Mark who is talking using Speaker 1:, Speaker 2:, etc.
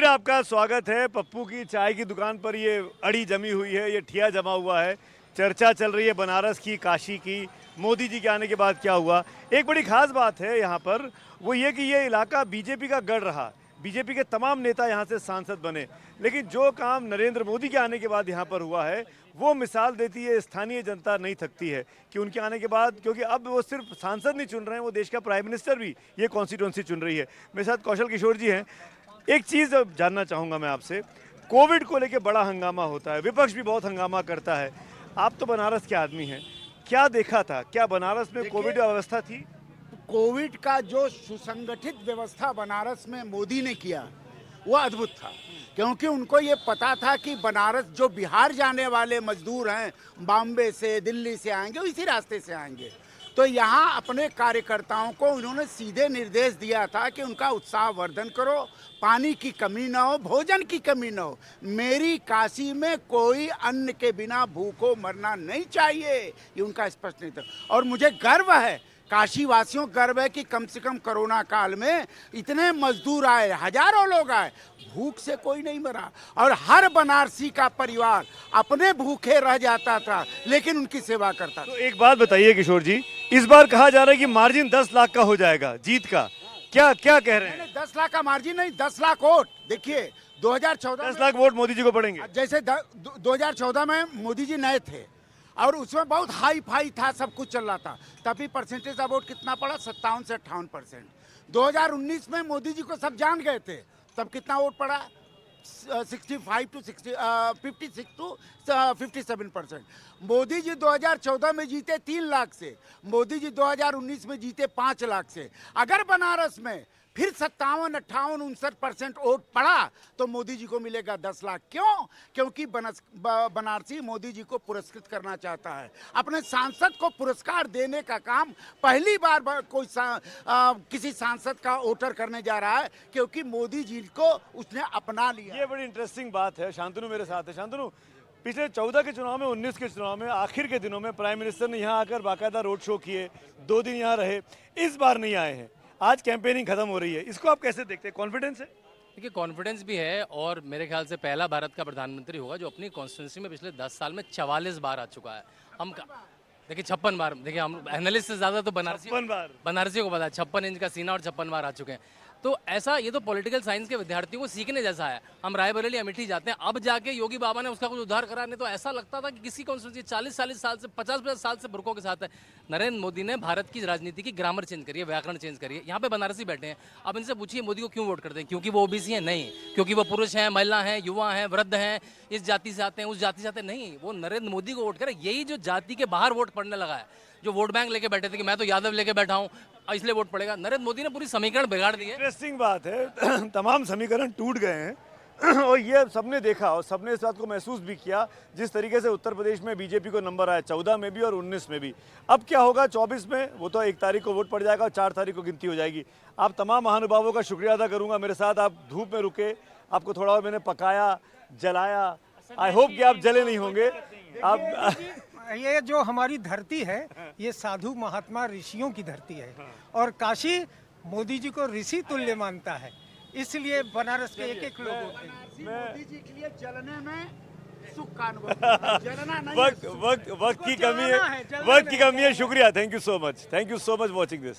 Speaker 1: आपका स्वागत है। पप्पू की चाय की दुकान पर ये अड़ी जमी हुई है, ये ठिया जमा हुआ है। चर्चा चल रही है बनारस की, काशी की, मोदी जी के आने के बाद क्या हुआ। एक बड़ी खास बात है यहाँ पर, वो ये कि ये इलाका बीजेपी का गढ़ रहा। बीजेपी के तमाम नेता यहाँ से सांसद बने, लेकिन जो काम नरेंद्र मोदी के आने के बाद यहाँ पर हुआ है, वो मिसाल देती है स्थानीय जनता नहीं थकती है कि उनके आने के बाद, क्योंकि अब वो सिर्फ सांसद नहीं चुन रहे हैं, वो देश का प्राइम मिनिस्टर भी ये कॉन्स्टिट्यूंसी चुन रही है। मेरे साथ कौशल किशोर जी हैं। एक चीज़ जानना चाहूँगा मैं आपसे, कोविड को लेके बड़ा हंगामा होता है, विपक्ष भी बहुत हंगामा करता है। आप तो बनारस के आदमी हैं, क्या देखा था? क्या बनारस में कोविड व्यवस्था थी?
Speaker 2: कोविड का जो सुसंगठित व्यवस्था बनारस में मोदी ने किया वो अद्भुत था, क्योंकि उनको ये पता था कि बनारस जो बिहार जाने वाले मजदूर हैं, बॉम्बे से, दिल्ली से आएंगे, इसी रास्ते से आएंगे। तो यहाँ अपने कार्यकर्ताओं को उन्होंने सीधे निर्देश दिया था कि उनका उत्साह वर्धन करो, पानी की कमी ना हो, भोजन की कमी ना हो। मेरी काशी में कोई अन्न के बिना भूखों मरना नहीं चाहिए, ये उनका स्पष्ट नहीं था। और मुझे गर्व है, काशी वासियों को गर्व है कि कम से कम कोरोना काल में इतने मजदूर आए, हजारों लोग आए, भूख से कोई नहीं मरा। और हर बनारसी का परिवार अपने भूखे रह जाता था लेकिन उनकी सेवा करता था।
Speaker 1: तो एक बात बताइए किशोर जी, इस बार कहा जा रहा है कि मार्जिन 10 लाख का हो जाएगा जीत का, क्या क्या कह रहे हैं?
Speaker 2: 10 लाख का मार्जिन नहीं, 10 लाख वोट। देखिए 2014
Speaker 1: 10 लाख वोट मोदी जी को पड़ेंगे।
Speaker 2: जैसे 2014 में मोदी जी नए थे और उसमें बहुत हाई फाई था, सब कुछ चल रहा था, तभी परसेंटेज का वोट कितना पड़ा? 57 से 58%। 2019 में मोदी जी को सब जान गए थे, तब कितना वोट पड़ा? 56 टू 56 टू 57%। मोदी जी 2014 में जीते 3 लाख से, मोदी जी 2019 में जीते 5 लाख से। अगर बनारस में फिर 57, 58, 59% वोट पड़ा तो मोदी जी को मिलेगा 10 लाख। क्यों? क्योंकि बनारसी मोदी जी को पुरस्कृत करना चाहता है। अपने सांसद को पुरस्कार देने का काम पहली बार कोई किसी सांसद का वोटर करने जा रहा है, क्योंकि मोदी जी को उसने अपना लिया।
Speaker 1: ये बड़ी इंटरेस्टिंग बात है। शांतनु मेरे साथ है। शांतनु, पिछले 14 के चुनाव में, 19 के चुनाव में, आखिर के दिनों में प्राइम मिनिस्टर ने यहाँ आकर बाकायदा रोड शो किए, 2 दिन यहाँ रहे, इस बार नहीं आए हैं। आज कैंपेनिंग खत्म हो रही है, इसको आप कैसे देखते हैं? कॉन्फिडेंस है?
Speaker 3: देखिए, कॉन्फिडेंस भी है और मेरे ख्याल से पहला भारत का प्रधानमंत्री होगा जो अपनी कॉन्स्टिट्यूंसी में पिछले 10 साल में 44 बार आ चुका है। हम देखिए 56 बार, देखिए हम एनालिस्ट से ज़्यादा तो बनारसी को पता है, 56 इंच का सीना और 56 बार आ चुके हैं। तो ऐसा, ये तो पॉलिटिकल साइंस के विद्यार्थियों को सीखने जैसा है। हम रायबरेली अमेठी जाते हैं, अब जाके योगी बाबा ने उसका कुछ उद्धार करा, नहीं तो ऐसा लगता था कि किसी कॉन्स्टिट्यूंसी 40 साल से 50 साल से बुर्कों के साथ है। नरेंद्र मोदी ने भारत की राजनीति की ग्रामर चेंज करी है, व्याकरण चेंज करी है। यहाँ पे बनारसी बैठे हैं, अब इनसे पूछिए मोदी को क्यों वोट करते हैं? क्योंकि वो ओबीसी है? नहीं। क्योंकि वो पुरुष हैं, महिला हैं, युवा हैं, वृद्ध हैं, इस जाति से आते हैं, उस जाति से आते हैं? नहीं, वो नरेंद्र मोदी को वोट करें। यही जो जाति के बाहर वोट पड़ने लगा है, जो वोट बैंक लेके बैठे थे कि मैं तो यादव लेके बैठा हूँ इसलिए वोट पड़ेगा, नरेंद्र मोदी ने पूरी समीकरण बिगाड़ दी है।
Speaker 1: इंटरेस्टिंग बात है। तमाम समीकरण टूट गए हैं और ये सबने देखा और सबने इस बात को महसूस भी किया, जिस तरीके से उत्तर प्रदेश में बीजेपी को नंबर आया 14 में भी और 19 में भी। अब क्या होगा 24 में? वो तो 1 तारीख को वोट पड़ जाएगा और 4 तारीख को गिनती हो जाएगी। आप तमाम महानुभावों का शुक्रिया अदा करूंगा, मेरे साथ आप धूप में रुके, आपको थोड़ा और मैंने पकाया, जलाया। आई होप कि आप जले नहीं होंगे। आप
Speaker 4: ये जो हमारी धरती है, ये साधु महात्मा ऋषियों की धरती है और काशी मोदी जी को ऋषि तुल्य मानता है, इसलिए बनारस के एक लोग होते हैं।
Speaker 2: मोदी जी के लिए जलने में सुख का अनुभव, जलना नहीं।
Speaker 1: वक्त की कमी है, वक्त की कमी है। शुक्रिया, thank you so much, thank you so much watching this.